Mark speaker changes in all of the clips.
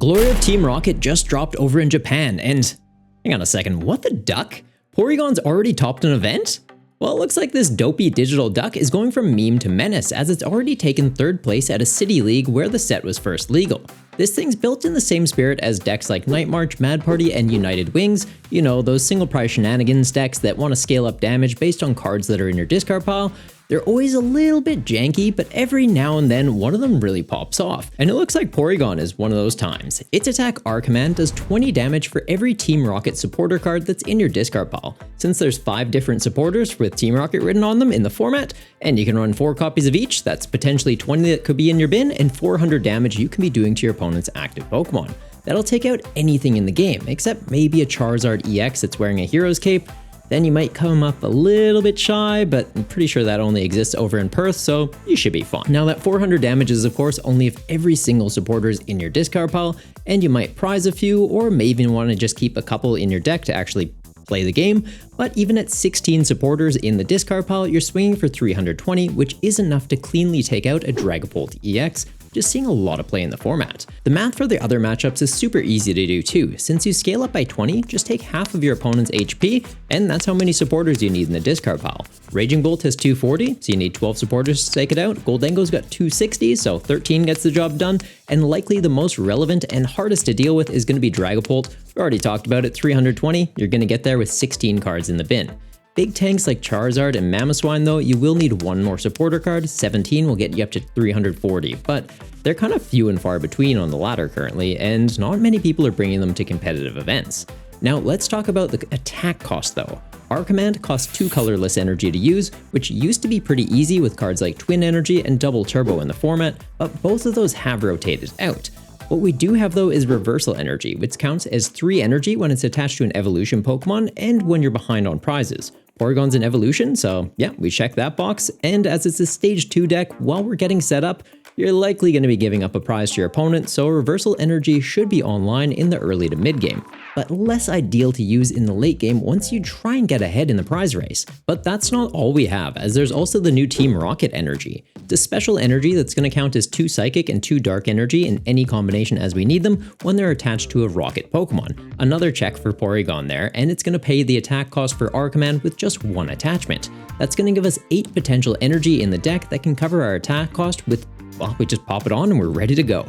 Speaker 1: Glory of Team Rocket just dropped over in Japan, and hang on a second, what the duck? Porygon's already topped an event? Well, it looks like this dopey digital duck is going from meme to menace, as it's already taken 3rd place at a city league where the set was first legal. This thing's built in the same spirit as decks like Night March, Mad Party, and United Wings, you know, those single prize shenanigans decks that want to scale up damage based on cards that are in your discard pile. They're always a little bit janky, but every now and then one of them really pops off. And it looks like Porygon is one of those times. Its attack R command does 20 damage for every Team Rocket supporter card that's in your discard pile. Since there's 5 different supporters with Team Rocket written on them in the format, and you can run 4 copies of each, that's potentially 20 that could be in your bin, and 400 damage you can be doing to your opponent's active Pokemon. That'll take out anything in the game, except maybe a Charizard EX that's wearing a hero's cape. Then you might come up a little bit shy, but I'm pretty sure that only exists over in Perth, so you should be fine. Now that 400 damage is of course only if every single supporter is in your discard pile, and you might prize a few, or may even want to just keep a couple in your deck to actually play the game, but even at 16 supporters in the discard pile, you're swinging for 320, which is enough to cleanly take out a Dragapult EX, just seeing a lot of play in the format. The math for the other matchups is super easy to do too. Since you scale up by 20, just take half of your opponent's HP, and that's how many supporters you need in the discard pile. Raging Bolt has 240, so you need 12 supporters to take it out. Goldengo's got 260, so 13 gets the job done, and likely the most relevant and hardest to deal with is going to be Dragapult. We already talked about it, 320, you're going to get there with 16 cards in the bin. Big tanks like Charizard and Mamoswine though, you will need one more supporter card. 17 will get you up to 340, but they're kind of few and far between on the latter currently, and not many people are bringing them to competitive events. Now let's talk about the attack cost though. R command costs 2 colorless energy to use, which used to be pretty easy with cards like Twin Energy and Double Turbo in the format, but both of those have rotated out. What we do have though is Reversal Energy, which counts as 3 energy when it's attached to an evolution Pokemon and when you're behind on prizes. Porygon's an evolution, so yeah, we check that box, and as it's a stage 2 deck, while we're getting set up, you're likely going to be giving up a prize to your opponent, so Reversal Energy should be online in the early to mid game, but less ideal to use in the late game once you try and get ahead in the prize race. But that's not all we have, as there's also the new Team Rocket Energy. It's a special energy that's going to count as 2 Psychic and 2 Dark Energy in any combination as we need them when they're attached to a Rocket Pokemon. Another check for Porygon there, and it's going to pay the attack cost for R command with just 1 attachment. That's going to give us 8 potential energy in the deck that can cover our attack cost with, well, we just pop it on and we're ready to go.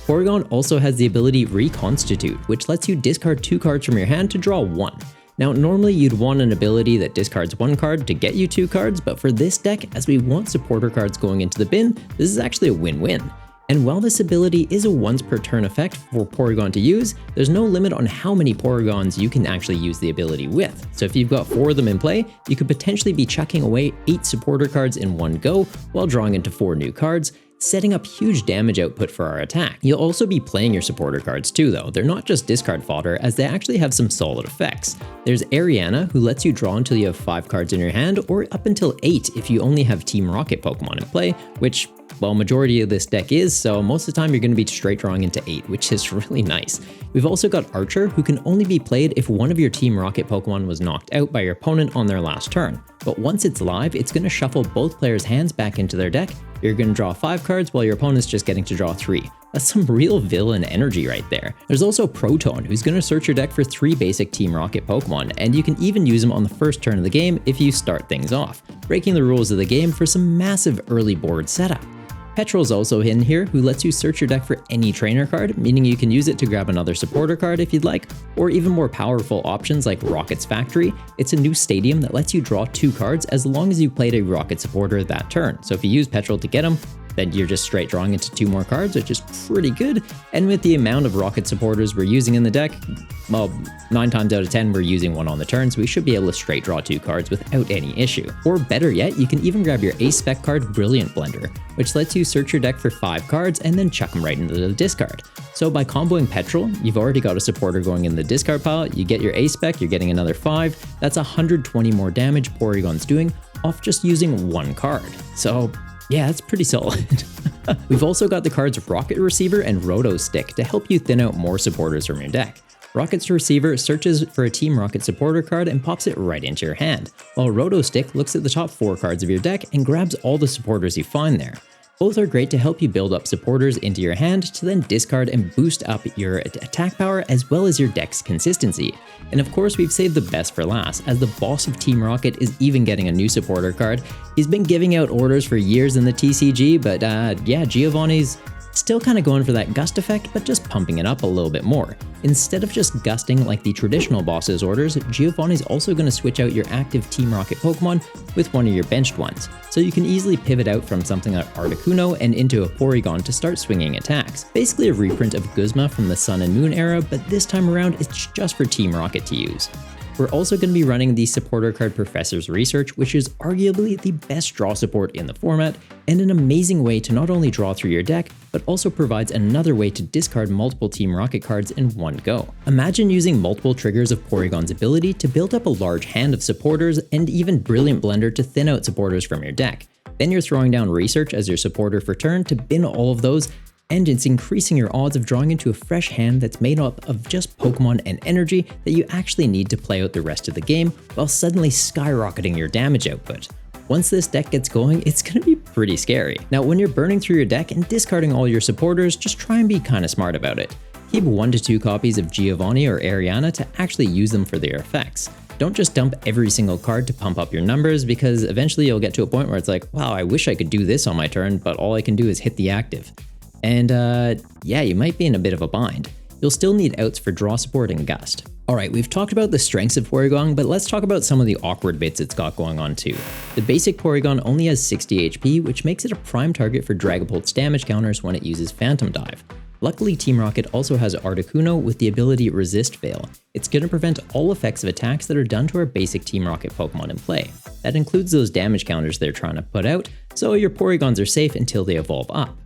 Speaker 1: Porygon also has the ability Reconstitute, which lets you discard 2 cards from your hand to draw 1. Now normally you'd want an ability that discards 1 card to get you 2 cards, but for this deck, as we want supporter cards going into the bin, this is actually a win-win. And while this ability is a once per turn effect for Porygon to use, there's no limit on how many Porygons you can actually use the ability with. So if you've got 4 of them in play, you could potentially be chucking away 8 supporter cards in one go while drawing into 4 new cards, setting up huge damage output for our attack. You'll also be playing your supporter cards too though. They're not just discard fodder, as they actually have some solid effects. There's Ariana, who lets you draw until you have 5 cards in your hand, or up until 8 if you only have Team Rocket Pokemon in play, which, well, majority of this deck is, so most of the time you're going to be straight drawing into 8, which is really nice. We've also got Archer, who can only be played if one of your Team Rocket Pokemon was knocked out by your opponent on their last turn. But once it's live, it's going to shuffle both players' hands back into their deck. You're going to draw 5 cards while your opponent's just getting to draw 3. That's some real villain energy right there. There's also Proton, who's going to search your deck for 3 basic Team Rocket Pokemon, and you can even use them on the first turn of the game if you start things off, breaking the rules of the game for some massive early board setup. Petrol's also in here, who lets you search your deck for any trainer card, meaning you can use it to grab another supporter card if you'd like, or even more powerful options like Rocket's Factory. It's a new stadium that lets you draw 2 cards as long as you played a Rocket supporter that turn. So if you use Petrol to get them, then you're just straight drawing into 2 more cards, which is pretty good. And with the amount of Rocket supporters we're using in the deck, well, 9 times out of 10 we're using 1 on the turn, so we should be able to straight draw 2 cards without any issue. Or better yet, you can even grab your Ace Spec card Brilliant Blender, which lets you search your deck for 5 cards and then chuck them right into the discard. So by comboing Petrol, you've already got a supporter going in the discard pile, you get your Ace Spec, you're getting another 5, that's 120 more damage Porygon's doing off just using 1 card. So yeah, that's pretty solid. We've also got the cards Rocket Receiver and Roto Stick to help you thin out more supporters from your deck. Rocket's Receiver searches for a Team Rocket supporter card and pops it right into your hand, while Roto Stick looks at the top 4 cards of your deck and grabs all the supporters you find there. Both are great to help you build up supporters into your hand to then discard and boost up your attack power as well as your deck's consistency. And of course, we've saved the best for last, as the boss of Team Rocket is even getting a new supporter card. He's been giving out orders for years in the TCG, but yeah, Giovanni's still kind of going for that gust effect, but just pumping it up a little bit more. Instead of just gusting like the traditional boss's orders, Giovanni's also going to switch out your active Team Rocket Pokemon with one of your benched ones, so you can easily pivot out from something like Articuno and into a Porygon to start swinging attacks. Basically a reprint of Guzma from the Sun and Moon era, but this time around it's just for Team Rocket to use. We're also going to be running the supporter card Professor's Research, which is arguably the best draw support in the format, and an amazing way to not only draw through your deck, but also provides another way to discard multiple Team Rocket cards in one go. Imagine using multiple triggers of Porygon's ability to build up a large hand of supporters, and even Brilliant Blender to thin out supporters from your deck. Then you're throwing down Research as your supporter for turn to bin all of those, and it's increasing your odds of drawing into a fresh hand that's made up of just Pokemon and energy that you actually need to play out the rest of the game, while suddenly skyrocketing your damage output. Once this deck gets going, it's going to be pretty scary. Now, when you're burning through your deck and discarding all your supporters, just try and be kind of smart about it. Keep 1 to 2 copies of Giovanni or Ariana to actually use them for their effects. Don't just dump every single card to pump up your numbers, because eventually you'll get to a point where it's like, wow, I wish I could do this on my turn, but all I can do is hit the active. And yeah, you might be in a bit of a bind. You'll still need outs for draw support and gust. Alright, we've talked about the strengths of Porygon, but let's talk about some of the awkward bits it's got going on too. The basic Porygon only has 60 HP, which makes it a prime target for Dragapult's damage counters when it uses Phantom Dive. Luckily, Team Rocket also has Articuno with the ability Resist Veil. It's going to prevent all effects of attacks that are done to our basic Team Rocket Pokemon in play. That includes those damage counters they're trying to put out, so your Porygons are safe until they evolve up.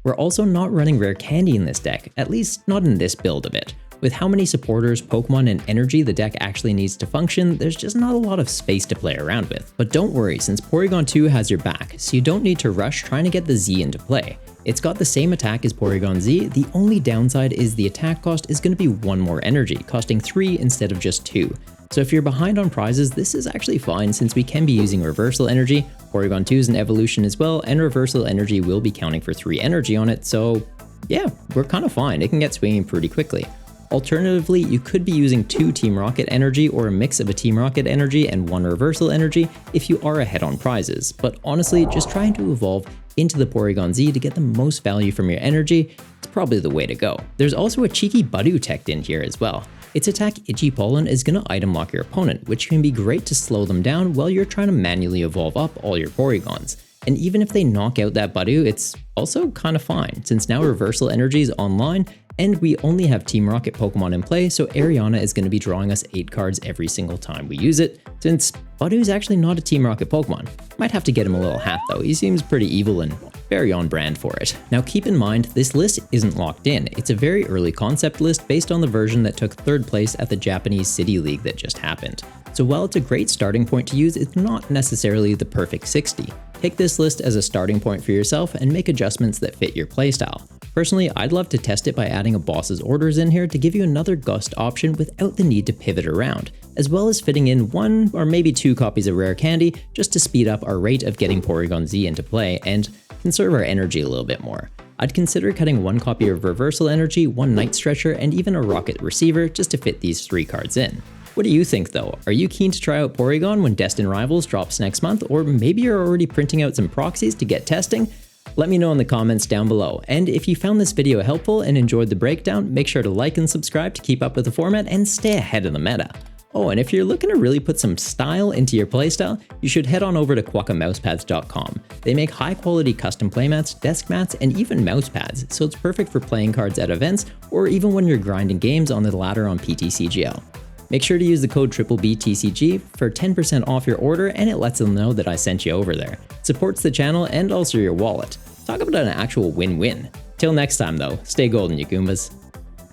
Speaker 1: We're also not running rare candy in this deck, at least not in this build of it. With how many supporters, Pokemon, and energy the deck actually needs to function, there's just not a lot of space to play around with. But don't worry, since Porygon 2 has your back, so you don't need to rush trying to get the Z into play. It's got the same attack as Porygon Z, the only downside is the attack cost is going to be 1 more energy, costing 3 instead of just 2. So if you're behind on prizes, this is actually fine since we can be using Reversal Energy, Porygon 2 is an evolution as well, and Reversal Energy will be counting for 3 energy on it, so yeah, we're kind of fine, it can get swinging pretty quickly. Alternatively, you could be using 2 Team Rocket energy or a mix of a Team Rocket energy and 1 Reversal energy if you are ahead on prizes, but honestly, just trying to evolve into the Porygon Z to get the most value from your energy is probably the way to go. There's also a cheeky Budew tech in here as well. Its attack Itchy Pollen is going to item lock your opponent, which can be great to slow them down while you're trying to manually evolve up all your Porygons. And even if they knock out that Budew, it's also kind of fine, since now Reversal Energy is online, and we only have Team Rocket Pokemon in play, so Ariana is going to be drawing us 8 cards every single time we use it, since Budew is actually not a Team Rocket Pokemon. Might have to get him a little hat though, he seems pretty evil and very on brand for it. Now keep in mind, this list isn't locked in, it's a very early concept list based on the version that took 3rd place at the Japanese City League that just happened. So while it's a great starting point to use, it's not necessarily the perfect 60. Take this list as a starting point for yourself and make adjustments that fit your playstyle. Personally, I'd love to test it by adding a boss's orders in here to give you another gust option without the need to pivot around, as well as fitting in 1 or maybe 2 copies of rare candy just to speed up our rate of getting Porygon Z into play and conserve our energy a little bit more. I'd consider cutting 1 copy of Reversal Energy, 1 Night Stretcher, and even a Rocket Receiver just to fit these 3 cards in. What do you think though? Are you keen to try out Porygon when Destined Rivals drops next month, or maybe you're already printing out some proxies to get testing? Let me know in the comments down below, and if you found this video helpful and enjoyed the breakdown, make sure to like and subscribe to keep up with the format and stay ahead of the meta. Oh, and if you're looking to really put some style into your playstyle, you should head on over to quackamousepads.com. They make high quality custom playmats, desk mats, and even mouse pads, so it's perfect for playing cards at events or even when you're grinding games on the ladder on PTCGL. Make sure to use the code BBBTCG for 10% off your order, and it lets them know that I sent you over there. It supports the channel and also your wallet. Talk about an actual win-win. Till next time though, stay golden, you Goombas.